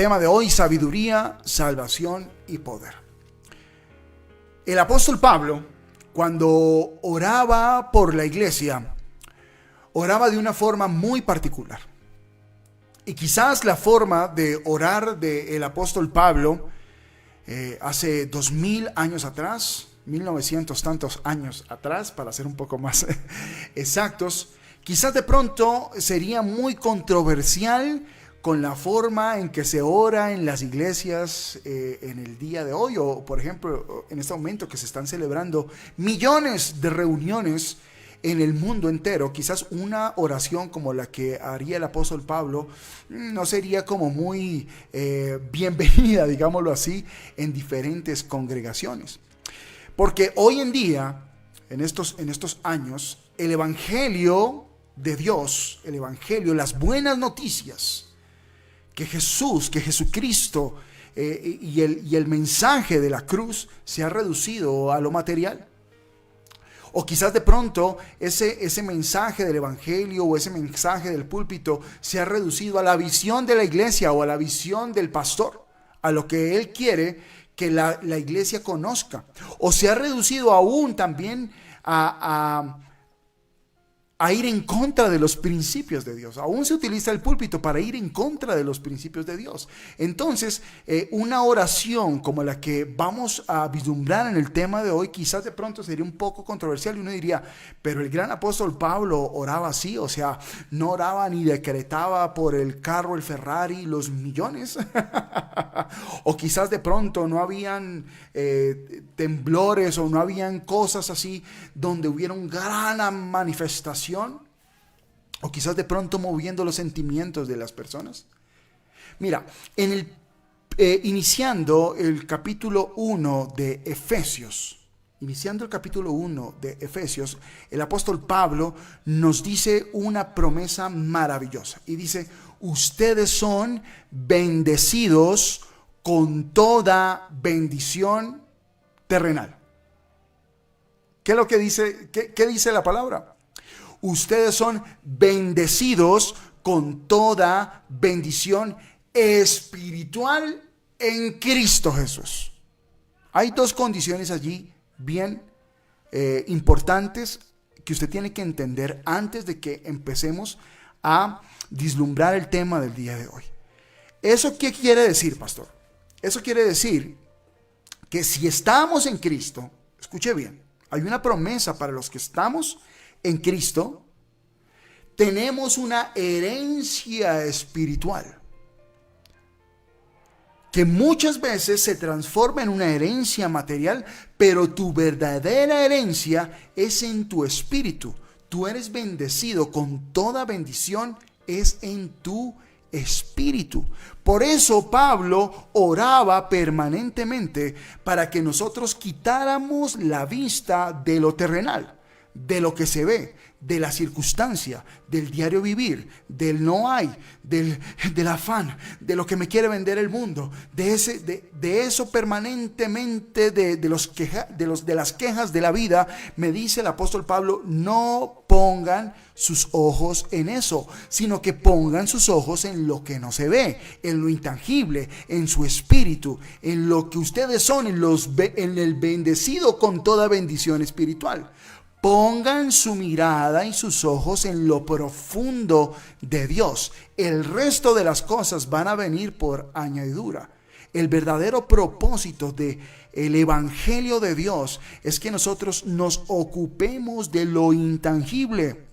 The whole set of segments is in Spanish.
tema de hoy: sabiduría, salvación y poder. El apóstol Pablo, cuando oraba por la iglesia, oraba de una forma muy particular. Y quizás la forma de orar del apóstol Pablo hace 2000 años atrás, 1900 tantos años atrás, para ser un poco más exactos, quizás de pronto sería muy controversial con la forma en que se ora en las iglesias en el día de hoy, o por ejemplo en este momento que se están celebrando millones de reuniones en el mundo entero. Quizás una oración como la que haría el apóstol Pablo no sería como muy bienvenida, digámoslo así, en diferentes congregaciones. Porque hoy en día, en estos años, el evangelio de Dios, el evangelio, las buenas noticias, que Jesucristo y el mensaje de la cruz se ha reducido a lo material. O quizás de pronto ese mensaje del evangelio o ese mensaje del púlpito se ha reducido a la visión de la iglesia o a la visión del pastor, a lo que él quiere que la iglesia conozca. O se ha reducido aún también a ir en contra de los principios de Dios. Aún se utiliza el púlpito para ir en contra de los principios de Dios. Entonces, una oración como la que vamos a vislumbrar en el tema de hoy, quizás de pronto sería un poco controversial y uno diría, pero el gran apóstol Pablo oraba así, o sea, no oraba ni decretaba por el carro, el Ferrari, los millones. O quizás de pronto no habían temblores o no habían cosas así donde hubiera una gran manifestación. O quizás de pronto moviendo los sentimientos de las personas. Mira, iniciando el capítulo 1 de Efesios, el apóstol Pablo nos dice una promesa maravillosa. Y dice, ustedes son bendecidos con toda bendición terrenal. ¿Qué es lo que dice? ¿Qué dice la palabra? Ustedes son bendecidos con toda bendición espiritual en Cristo Jesús. Hay dos condiciones allí bien importantes que usted tiene que entender antes de que empecemos a vislumbrar el tema del día de hoy. ¿Eso qué quiere decir, pastor? Eso quiere decir que si estamos en Cristo, escuche bien, hay una promesa para los que estamos en Cristo, tenemos una herencia espiritual que muchas veces se transforma en una herencia material, pero tu verdadera herencia es en tu espíritu. Tú eres bendecido con toda bendición, es en tu espíritu. Por eso Pablo oraba permanentemente para que nosotros quitáramos la vista de lo terrenal, de lo que se ve, de la circunstancia, del diario vivir, del no hay, del afán, de lo que me quiere vender el mundo, de eso permanentemente, de las quejas de la vida. Me dice el apóstol Pablo, no pongan sus ojos en eso, sino que pongan sus ojos en lo que no se ve, en lo intangible, en su espíritu, en lo que ustedes son, en el bendecido con toda bendición espiritual. Pongan su mirada y sus ojos en lo profundo de Dios. El resto de las cosas van a venir por añadidura. El verdadero propósito del evangelio de Dios es que nosotros nos ocupemos de lo intangible.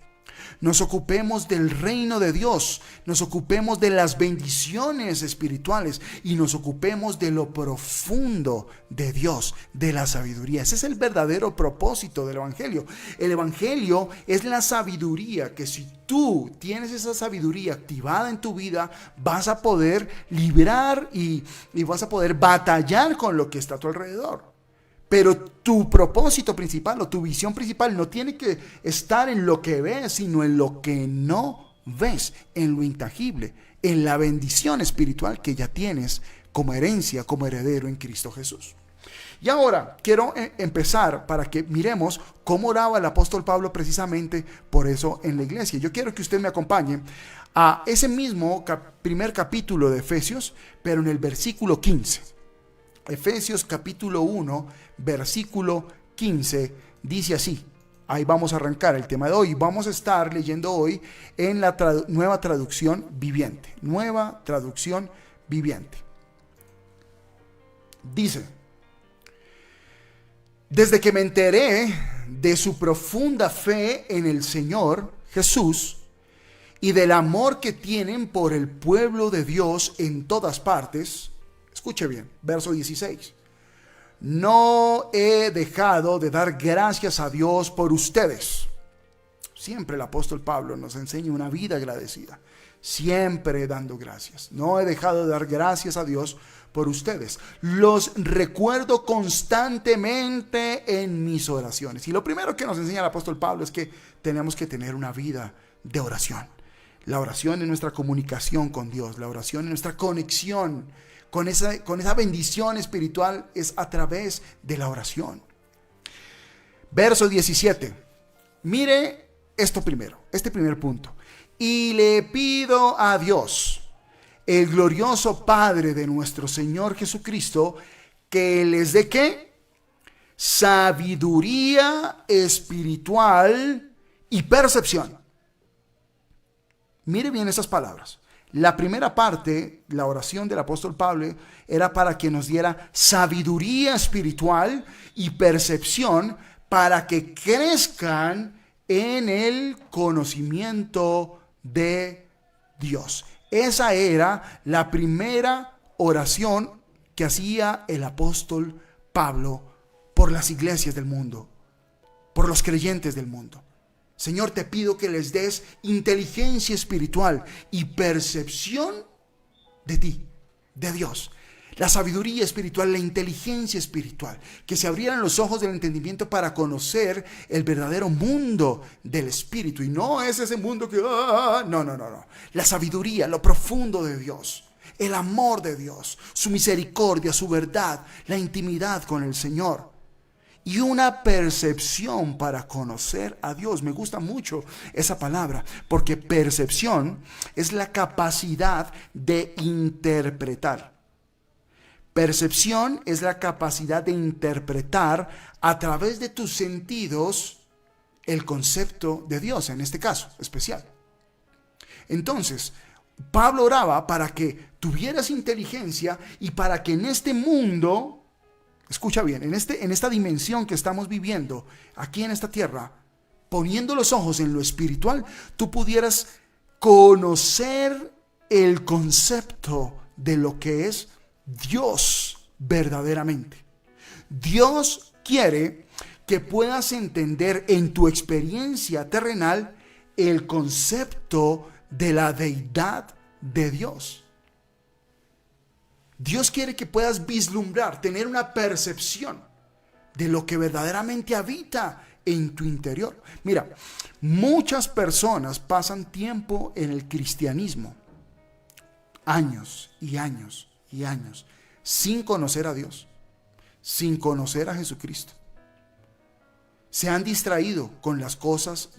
Nos ocupemos del reino de Dios, nos ocupemos de las bendiciones espirituales y nos ocupemos de lo profundo de Dios, de la sabiduría. Ese es el verdadero propósito del evangelio. El evangelio es la sabiduría que, si tú tienes esa sabiduría activada en tu vida, vas a poder librar y vas a poder batallar con lo que está a tu alrededor. Pero tu propósito principal o tu visión principal no tiene que estar en lo que ves, sino en lo que no ves, en lo intangible, en la bendición espiritual que ya tienes como herencia, como heredero en Cristo Jesús. Y ahora quiero empezar para que miremos cómo oraba el apóstol Pablo precisamente por eso en la iglesia. Yo quiero que usted me acompañe a ese mismo primer capítulo de Efesios, pero en el versículo 15. Efesios capítulo 1, versículo 15, dice así. Ahí vamos a arrancar el tema de hoy. Vamos a estar leyendo hoy en la nueva traducción viviente. Nueva traducción viviente. Dice: desde que me enteré de su profunda fe en el Señor Jesús y del amor que tienen por el pueblo de Dios en todas partes, escuche bien, verso 16. No he dejado de dar gracias a Dios por ustedes. Siempre el apóstol Pablo nos enseña una vida agradecida. Siempre dando gracias. No he dejado de dar gracias a Dios por ustedes. Los recuerdo constantemente en mis oraciones. Y lo primero que nos enseña el apóstol Pablo es que tenemos que tener una vida de oración. La oración es nuestra comunicación con Dios. La oración es nuestra conexión con esa bendición espiritual, es a través de la oración. Verso 17. Mire esto primero, este primer punto. Y le pido a Dios, el glorioso Padre de nuestro Señor Jesucristo, que les dé ¿qué? Sabiduría espiritual y percepción. Mire bien esas palabras. La primera parte, la oración del apóstol Pablo, era para que nos diera sabiduría espiritual y percepción para que crezcan en el conocimiento de Dios. Esa era la primera oración que hacía el apóstol Pablo por las iglesias del mundo, por los creyentes del mundo. Señor, te pido que les des inteligencia espiritual y percepción de ti, de Dios. La sabiduría espiritual, la inteligencia espiritual. Que se abrieran los ojos del entendimiento para conocer el verdadero mundo del espíritu. Y no es ese mundo que... No. La sabiduría, lo profundo de Dios. El amor de Dios. Su misericordia, su verdad. La intimidad con el Señor. Y una percepción para conocer a Dios. Me gusta mucho esa palabra, porque percepción es la capacidad de interpretar. Percepción es la capacidad de interpretar a través de tus sentidos el concepto de Dios, en este caso especial. Entonces, Pablo oraba para que tuvieras inteligencia y para que en este mundo... Escucha bien, en esta dimensión que estamos viviendo, aquí en esta tierra, poniendo los ojos en lo espiritual, tú pudieras conocer el concepto de lo que es Dios verdaderamente. Dios quiere que puedas entender en tu experiencia terrenal el concepto de la deidad de Dios. Dios quiere que puedas vislumbrar, tener una percepción de lo que verdaderamente habita en tu interior. Mira, muchas personas pasan tiempo en el cristianismo, años y años y años, sin conocer a Dios, sin conocer a Jesucristo. Se han distraído con las cosas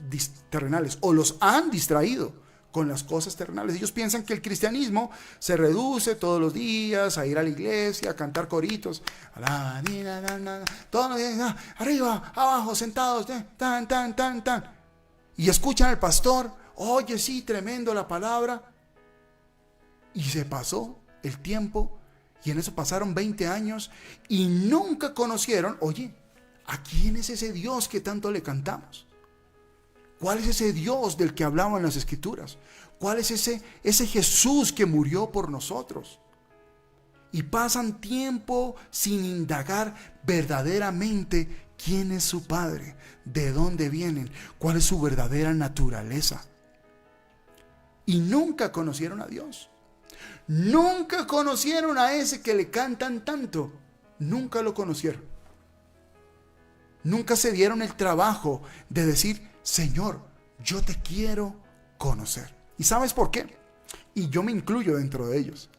terrenales o los han distraído con las cosas terrenales. Ellos piensan que el cristianismo se reduce todos los días a ir a la iglesia, a cantar coritos, todos los días, arriba, abajo, sentados, tan. Y escuchan al pastor, oye, sí, tremendo la palabra. Y se pasó el tiempo, y en eso pasaron 20 años, y nunca conocieron, oye, ¿a quién es ese Dios que tanto le cantamos? ¿Cuál es ese Dios del que hablaban en las Escrituras? ¿Cuál es ese Jesús que murió por nosotros? Y pasan tiempo sin indagar verdaderamente quién es su Padre, de dónde vienen, cuál es su verdadera naturaleza. Y nunca conocieron a Dios. Nunca conocieron a ese que le cantan tanto. Nunca lo conocieron. Nunca se dieron el trabajo de decir, Señor, yo te quiero conocer. ¿Y sabes por qué? Y yo me incluyo dentro de ellos.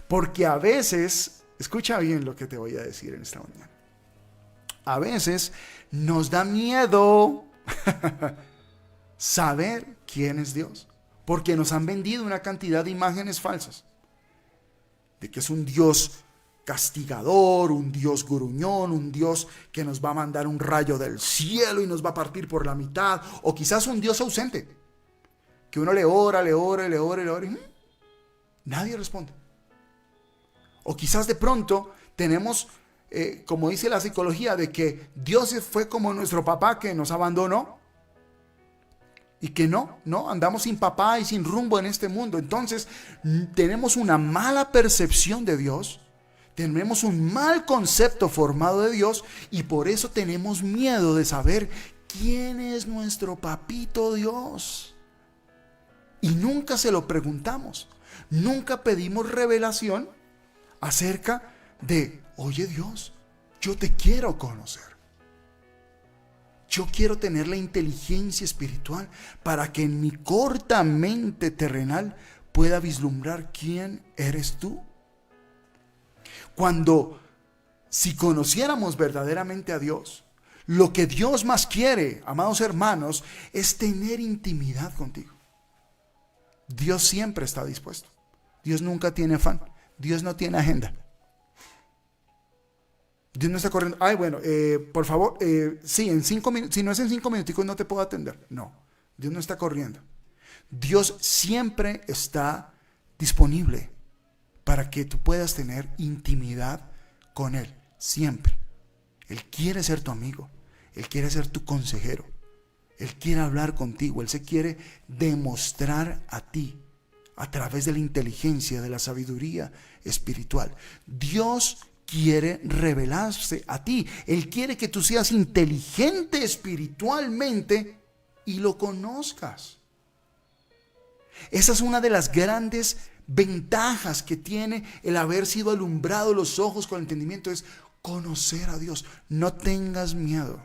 Porque a veces, escucha bien lo que te voy a decir en esta mañana. A veces nos da miedo saber quién es Dios. porque nos han vendido una cantidad de imágenes falsas, de que es un Dios castigador, un Dios gruñón, un Dios que nos va a mandar un rayo del cielo y nos va a partir por la mitad, o quizás un Dios ausente, que uno le ora y nadie responde. O quizás de pronto tenemos, como dice la psicología, de que Dios fue como nuestro papá que nos abandonó y que no, andamos sin papá y sin rumbo en este mundo. Entonces tenemos una mala percepción de Dios. Tenemos un mal concepto formado de Dios y por eso tenemos miedo de saber quién es nuestro papito Dios. Y nunca se lo preguntamos. Nunca pedimos revelación acerca de, oye Dios, yo te quiero conocer. Yo quiero tener la inteligencia espiritual para que en mi corta mente terrenal pueda vislumbrar quién eres tú. Si conociéramos verdaderamente a Dios, lo que Dios más quiere, amados hermanos, es tener intimidad contigo. Dios siempre está dispuesto. Dios nunca tiene afán. Dios no tiene agenda. Dios no está corriendo. Por favor, sí, en 5 minutos. Si no es en 5 minuticos no te puedo atender. No, Dios no está corriendo. Dios siempre está disponible para que tú puedas tener intimidad con Él, siempre. Él quiere ser tu amigo, Él quiere ser tu consejero, Él quiere hablar contigo, Él se quiere demostrar a ti a través de la inteligencia, de la sabiduría espiritual. Dios quiere revelarse a ti, Él quiere que tú seas inteligente espiritualmente y lo conozcas. Esa es una de las grandes ventajas que tiene el haber sido alumbrado los ojos con el entendimiento, es conocer a Dios. No tengas miedo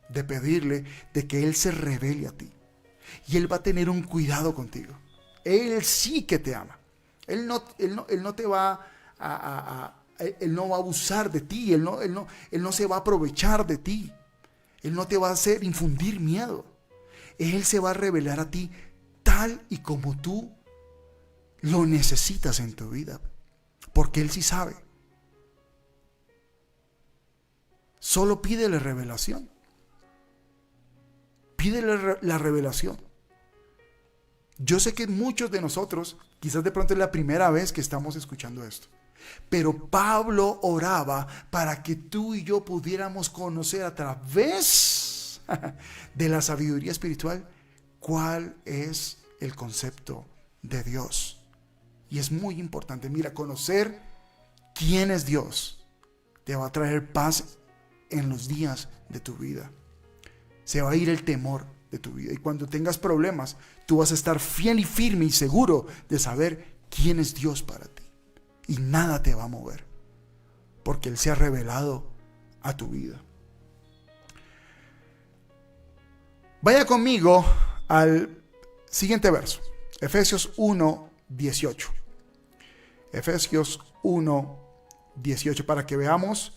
de pedirle de que Él se revele a ti y Él va a tener un cuidado contigo. Él sí que te ama. Él no te va Él no va a abusar de ti. Él no se va a aprovechar de ti. Él no te va a hacer infundir miedo. Él se va a revelar a ti tal y como tú lo necesitas en tu vida, porque Él sí sabe. Solo pídele revelación. Pídele la revelación. Yo sé que muchos de nosotros, quizás de pronto es la primera vez que estamos escuchando esto, pero Pablo oraba para que tú y yo pudiéramos conocer a través de la sabiduría espiritual cuál es el concepto de Dios. Y es muy importante, mira, conocer quién es Dios te va a traer paz en los días de tu vida. Se va a ir el temor de tu vida. Y cuando tengas problemas, tú vas a estar fiel y firme y seguro de saber quién es Dios para ti. Y nada te va a mover, porque Él se ha revelado a tu vida. Vaya conmigo al siguiente verso, Efesios 1:18. Efesios 1:18, para que veamos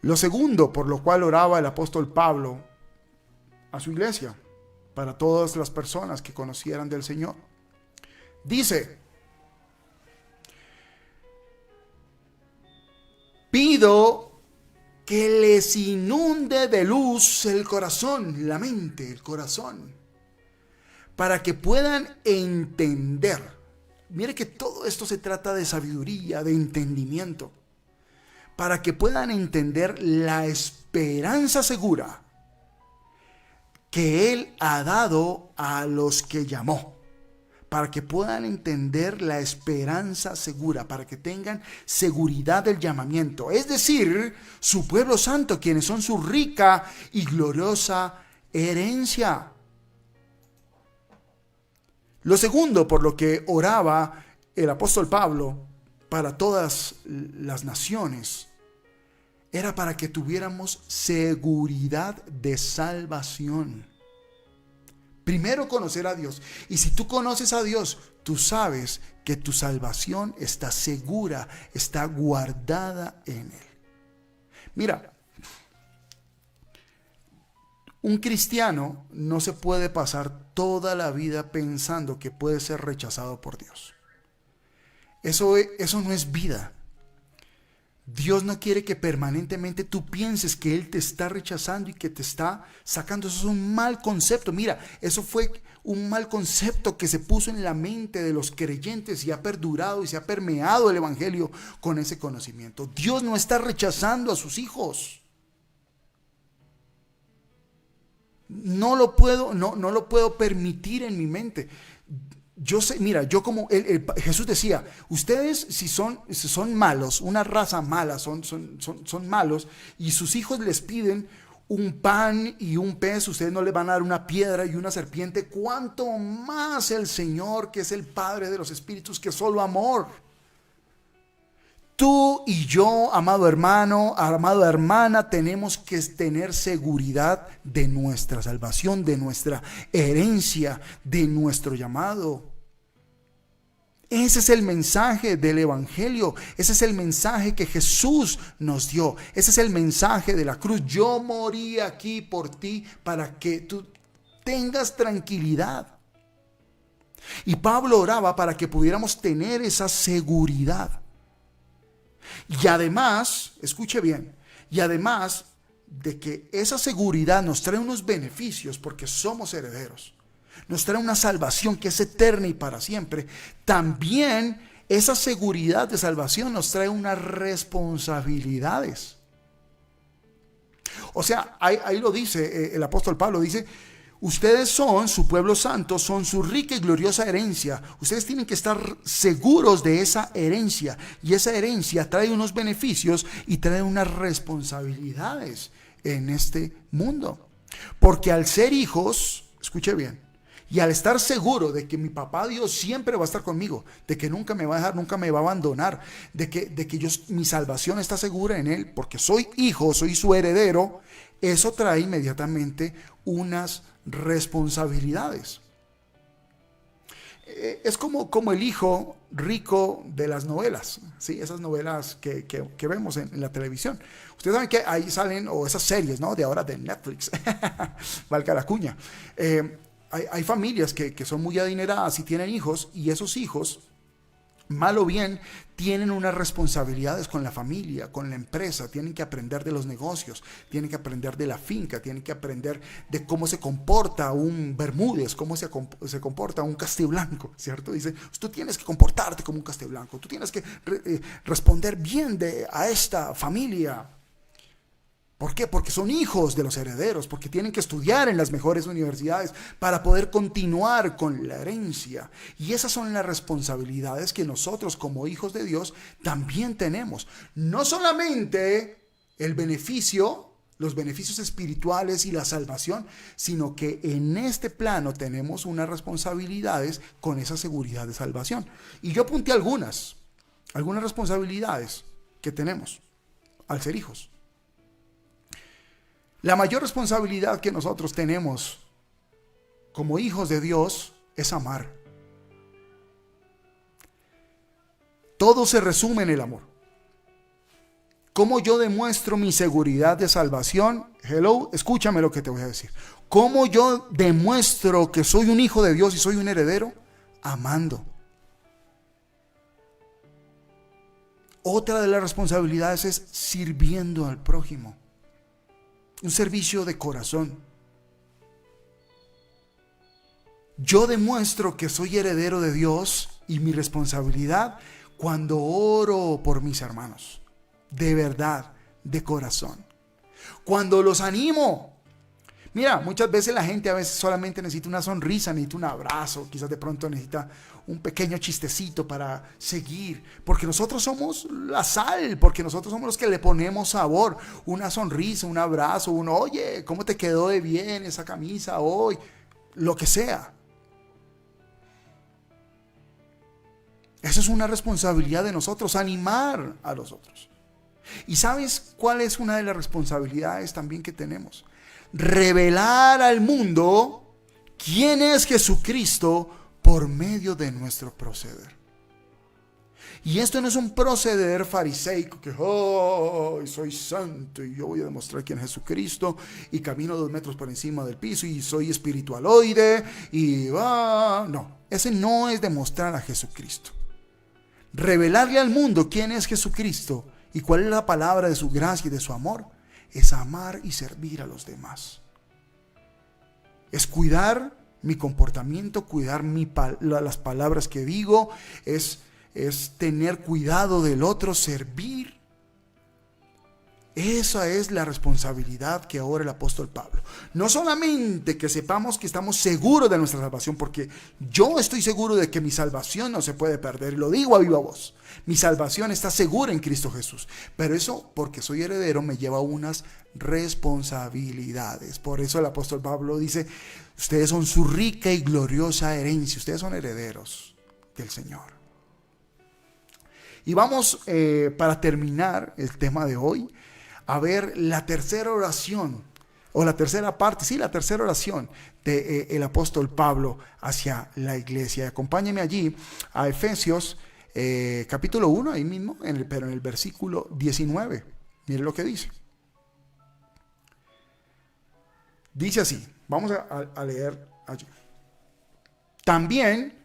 lo segundo por lo cual oraba el apóstol Pablo a su iglesia, para todas las personas que conocieran del Señor. Dice: pido que les inunde de luz el corazón, la mente, el corazón, para que puedan entender. Mire que todo esto se trata de sabiduría, de entendimiento, para que puedan entender la esperanza segura que Él ha dado a los que llamó, para que puedan entender la esperanza segura, para que tengan seguridad del llamamiento, es decir, su pueblo santo, quienes son su rica y gloriosa herencia. Lo segundo por lo que oraba el apóstol Pablo para todas las naciones era para que tuviéramos seguridad de salvación. Primero, conocer a Dios. Y si tú conoces a Dios, tú sabes que tu salvación está segura, está guardada en Él. Mira, Un cristiano no se puede pasar toda la vida pensando que puede ser rechazado por Dios. Eso no es vida. Dios no quiere que permanentemente tú pienses que Él te está rechazando y que te está sacando. Eso es un mal concepto. Mira, eso fue un mal concepto que se puso en la mente de los creyentes y ha perdurado y se ha permeado el evangelio con ese conocimiento. Dios no está rechazando a sus hijos. No lo puedo permitir en mi mente. Yo sé, mira, yo como Jesús decía, ustedes si son malos, una raza mala, son malos, y sus hijos les piden un pan y un pez, ustedes no les van a dar una piedra y una serpiente, cuánto más el Señor, que es el Padre de los espíritus, que es solo amor. Tú y yo, amado hermano, amada hermana, tenemos que tener seguridad de nuestra salvación, de nuestra herencia, de nuestro llamado. Ese es el mensaje del evangelio. Ese es el mensaje que Jesús nos dio. Ese es el mensaje de la cruz. Yo morí aquí por ti para que tú tengas tranquilidad. Y Pablo oraba para que pudiéramos tener esa seguridad. Y además, escuche bien, y además de que esa seguridad nos trae unos beneficios porque somos herederos, nos trae una salvación que es eterna y para siempre, también esa seguridad de salvación nos trae unas responsabilidades. O sea, ahí lo dice el apóstol Pablo, dice: ustedes son su pueblo santo, son su rica y gloriosa herencia. Ustedes tienen que estar seguros de esa herencia. Y esa herencia trae unos beneficios y trae unas responsabilidades en este mundo. Porque al ser hijos, escuche bien, y al estar seguro de que mi papá Dios siempre va a estar conmigo, de que nunca me va a dejar, nunca me va a abandonar, de que mi salvación está segura en Él, porque soy hijo, soy su heredero, eso trae inmediatamente unas responsabilidades. Es como el hijo rico de las novelas, ¿sí? Esas novelas que vemos en la televisión. Ustedes saben que ahí salen, o esas series, ¿no? De ahora de Netflix, valga la cuña. Hay familias que son muy adineradas y tienen hijos, y esos hijos, mal o bien, tienen unas responsabilidades con la familia, con la empresa. Tienen que aprender de los negocios, tienen que aprender de la finca, tienen que aprender de cómo se comporta un Bermúdez, cómo se comporta un Castiblanco, ¿cierto? Dice, tú tienes que comportarte como un Castiblanco, tú tienes que responder bien a esta familia. ¿Por qué? Porque son hijos de los herederos, porque tienen que estudiar en las mejores universidades para poder continuar con la herencia. Y esas son las responsabilidades que nosotros como hijos de Dios también tenemos. No solamente el beneficio, los beneficios espirituales y la salvación, sino que en este plano tenemos unas responsabilidades con esa seguridad de salvación. Y yo apunté algunas responsabilidades que tenemos al ser hijos. La mayor responsabilidad que nosotros tenemos como hijos de Dios es amar. Todo se resume en el amor. ¿Cómo yo demuestro mi seguridad de salvación? Hello, escúchame lo que te voy a decir. ¿Cómo yo demuestro que soy un hijo de Dios y soy un heredero? Amando. Otra de las responsabilidades es sirviendo al prójimo. Un servicio de corazón. Yo demuestro que soy heredero de Dios y mi responsabilidad cuando oro por mis hermanos. De verdad, de corazón. Cuando los animo. Mira, muchas veces la gente a veces solamente necesita una sonrisa, necesita un abrazo, quizás de pronto necesita un pequeño chistecito para seguir, porque nosotros somos la sal, porque nosotros somos los que le ponemos sabor. Una sonrisa, un abrazo, oye, ¿cómo te quedó de bien esa camisa hoy? Lo que sea. Esa es una responsabilidad de nosotros, animar a los otros. ¿Y sabes cuál es una de las responsabilidades también que tenemos? Revelar al mundo quién es Jesucristo por medio de nuestro proceder. Y esto no es un proceder fariseico que soy santo y yo voy a demostrar quién es Jesucristo y camino 2 metros por encima del piso y soy espiritualoide y no, ese no es demostrar a Jesucristo. Revelarle al mundo quién es Jesucristo y cuál es la palabra de su gracia y de su amor es amar y servir a los demás. Es cuidar mi comportamiento, cuidar las palabras que digo, es tener cuidado del otro, servir. Esa es la responsabilidad que ahora el apóstol Pablo. No solamente que sepamos que estamos seguros de nuestra salvación, porque yo estoy seguro de que mi salvación no se puede perder, y lo digo a viva voz. Mi salvación está segura en Cristo Jesús, pero eso, porque soy heredero, me lleva a unas responsabilidades. Por eso el apóstol Pablo dice, ustedes son su rica y gloriosa herencia, ustedes son herederos del Señor. Y vamos, para terminar el tema de hoy, a ver la tercera oración, o la tercera parte, la tercera oración del apóstol Pablo hacia la iglesia. Acompáñenme allí a Efesios capítulo 1, ahí mismo, pero en el versículo 19. Miren lo que dice. Dice así, vamos a leer allí. También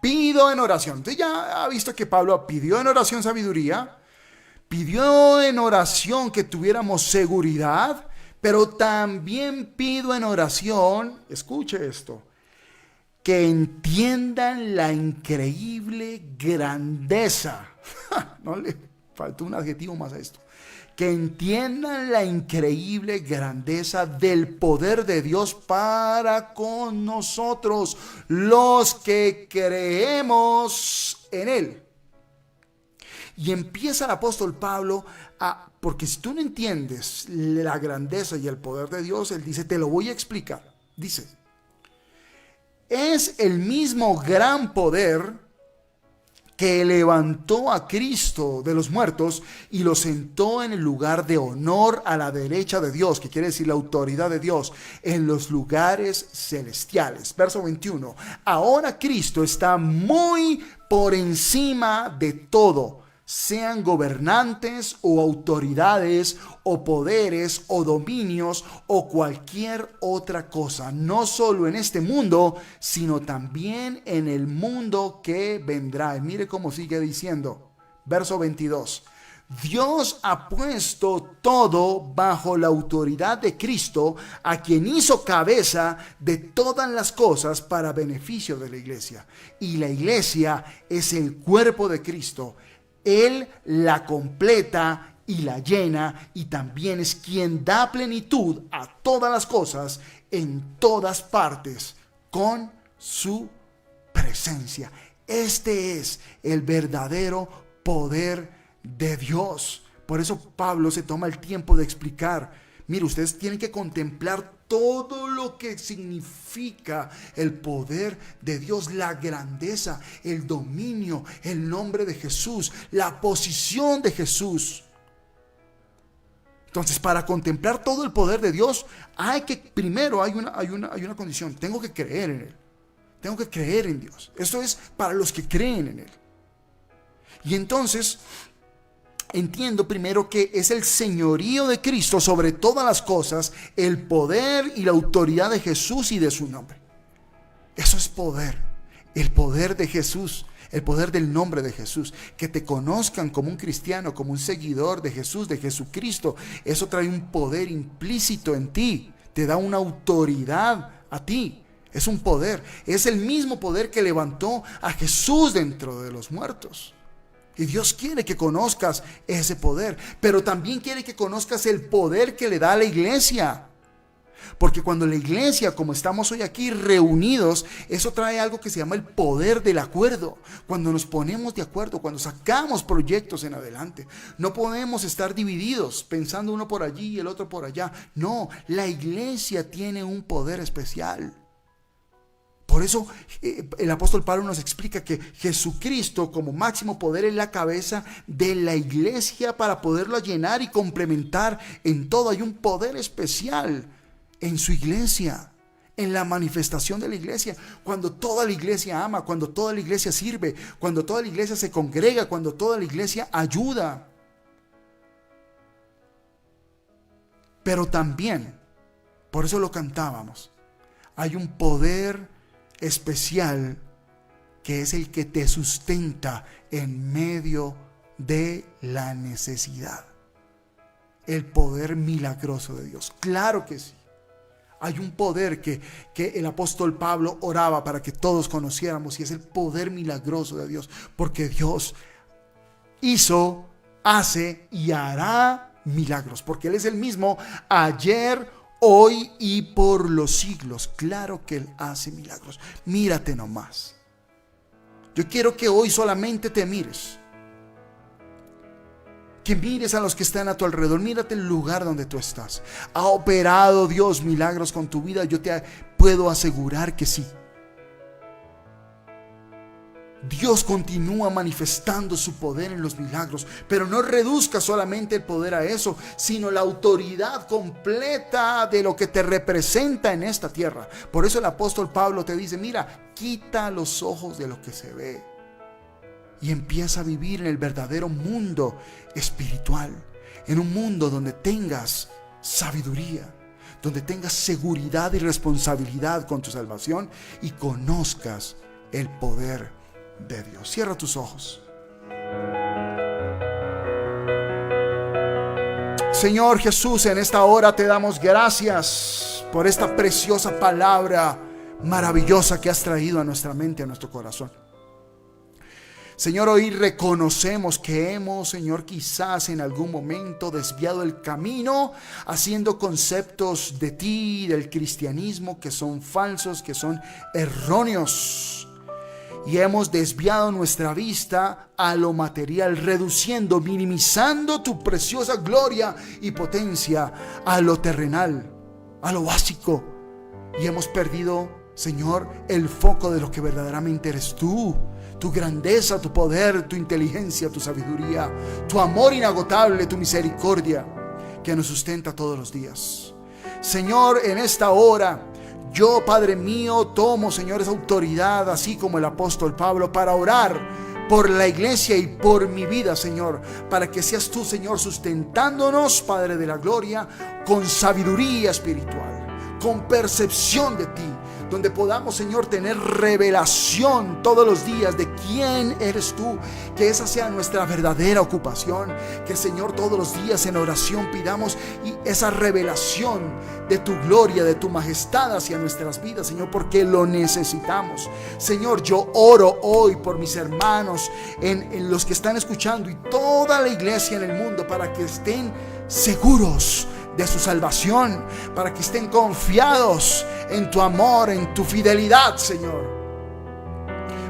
pido en oración. Entonces ya ha visto que Pablo pidió en oración sabiduría, pidió en oración que tuviéramos seguridad, pero también pido en oración, escuche esto, que entiendan la increíble grandeza. No le faltó un adjetivo más a esto. Que entiendan la increíble grandeza del poder de Dios para con nosotros, los que creemos en Él. Y empieza el apóstol Pablo porque si tú no entiendes la grandeza y el poder de Dios, él dice, te lo voy a explicar. Dice, es el mismo gran poder que levantó a Cristo de los muertos y lo sentó en el lugar de honor a la derecha de Dios, que quiere decir la autoridad de Dios, en los lugares celestiales. Verso 21. Ahora Cristo está muy por encima de todo, sean gobernantes o autoridades o poderes o dominios o cualquier otra cosa, no solo en este mundo, sino también en el mundo que vendrá. Y mire cómo sigue diciendo, verso 22. Dios ha puesto todo bajo la autoridad de Cristo, a quien hizo cabeza de todas las cosas para beneficio de la iglesia. Y la iglesia es el cuerpo de Cristo. Él la completa y la llena, y también es quien da plenitud a todas las cosas en todas partes con su presencia. Este es el verdadero poder de Dios. Por eso Pablo se toma el tiempo de explicar. Mire, ustedes tienen que contemplar todo lo que significa el poder de Dios, la grandeza, el dominio, el nombre de Jesús, la posición de Jesús. Entonces, para contemplar todo el poder de Dios, primero hay una condición. Tengo que creer en Él. Tengo que creer en Dios. Esto es para los que creen en Él. Y entonces entiendo primero que es el señorío de Cristo sobre todas las cosas, el poder y la autoridad de Jesús y de su nombre. Eso es poder, el poder de Jesús, el poder del nombre de Jesús. Que te conozcan como un cristiano, como un seguidor de Jesús, de Jesucristo. Eso trae un poder implícito en ti, te da una autoridad a ti. Es un poder, es el mismo poder que levantó a Jesús dentro de los muertos. Y Dios quiere que conozcas ese poder, pero también quiere que conozcas el poder que le da a la iglesia. Porque cuando la iglesia, como estamos hoy aquí reunidos, eso trae algo que se llama el poder del acuerdo. Cuando nos ponemos de acuerdo, cuando sacamos proyectos en adelante, no podemos estar divididos, pensando uno por allí y el otro por allá. No, la iglesia tiene un poder especial. Por eso el apóstol Pablo nos explica que Jesucristo como máximo poder es la cabeza de la iglesia para poderla llenar y complementar en todo. Hay un poder especial en su iglesia. en la manifestación de la iglesia, cuando toda la iglesia ama, cuando toda la iglesia sirve, cuando toda la iglesia se congrega, cuando toda la iglesia ayuda. Pero también, por eso lo cantábamos, hay un poder especial que es el que te sustenta en medio de la necesidad. El poder milagroso de Dios. Claro que sí. Hay un poder que el apóstol Pablo oraba para que todos conociéramos, y es el poder milagroso de Dios, porque Dios hizo, hace y hará milagros, porque Él es el mismo ayer, hoy y por los siglos. Claro que Él hace milagros. Mírate nomás. Yo quiero que hoy solamente te mires, que mires a los que están a tu alrededor. Mírate el lugar donde tú estás. ¿Ha operado Dios milagros con tu vida? Yo te puedo asegurar que sí. Dios continúa manifestando su poder en los milagros, pero no reduzca solamente el poder a eso, sino la autoridad completa de lo que te representa en esta tierra. Por eso el apóstol Pablo te dice: mira, quita los ojos de lo que se ve y empieza a vivir en el verdadero mundo espiritual, en un mundo donde tengas sabiduría, donde tengas seguridad y responsabilidad con tu salvación y conozcas el poder de Dios. Cierra tus ojos. Señor Jesús, en esta hora te damos gracias por esta preciosa palabra maravillosa que has traído a nuestra mente, a nuestro corazón. Señor, hoy reconocemos que hemos, Señor, quizás en algún momento desviado el camino, haciendo conceptos de ti, del cristianismo, que son falsos, que son erróneos. Y hemos desviado nuestra vista a lo material, reduciendo, minimizando tu preciosa gloria y potencia a lo terrenal, a lo básico. Y hemos perdido, Señor, el foco de lo que verdaderamente eres tú. Tu grandeza, tu poder, tu inteligencia, tu sabiduría, tu amor inagotable, tu misericordia que nos sustenta todos los días. Señor, en esta hora, yo, Padre mío, tomo, Señor, esa autoridad, así como el apóstol Pablo, para orar por la iglesia y por mi vida, Señor, para que seas tú, Señor, sustentándonos, Padre de la gloria, con sabiduría espiritual, con percepción de ti, donde podamos, Señor, tener revelación todos los días de quién eres tú, que esa sea nuestra verdadera ocupación, que, Señor, todos los días en oración pidamos y esa revelación de tu gloria, de tu majestad hacia nuestras vidas, Señor, porque lo necesitamos. Señor, yo oro hoy por mis hermanos, en los que están escuchando, y toda la iglesia en el mundo, para que estén seguros de su salvación, para que estén confiados en tu amor, en tu fidelidad, Señor,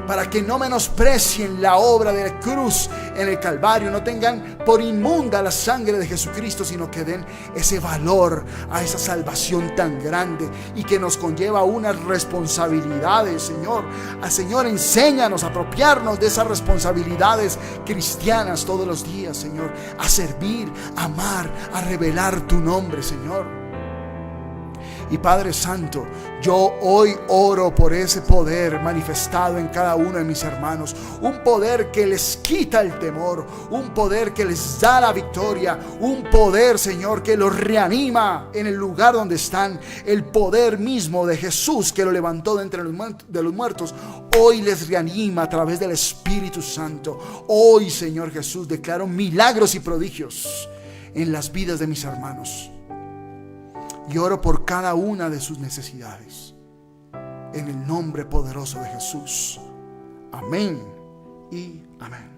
para que no menosprecien la obra de la cruz en el Calvario, no tengan por inmunda la sangre de Jesucristo, sino que den ese valor a esa salvación tan grande y que nos conlleva unas responsabilidades, Señor. Señor, enséñanos a apropiarnos de esas responsabilidades cristianas todos los días, Señor, a servir, a amar, a revelar tu nombre, Señor. Y Padre Santo, yo hoy oro por ese poder manifestado en cada uno de mis hermanos, un poder que les quita el temor, un poder que les da la victoria, un poder, Señor, que los reanima en el lugar donde están, el poder mismo de Jesús que lo levantó de entre los muertos, hoy les reanima a través del Espíritu Santo. Hoy, Señor Jesús, declaro milagros y prodigios en las vidas de mis hermanos. Y oro por cada una de sus necesidades, en el nombre poderoso de Jesús. Amén y amén.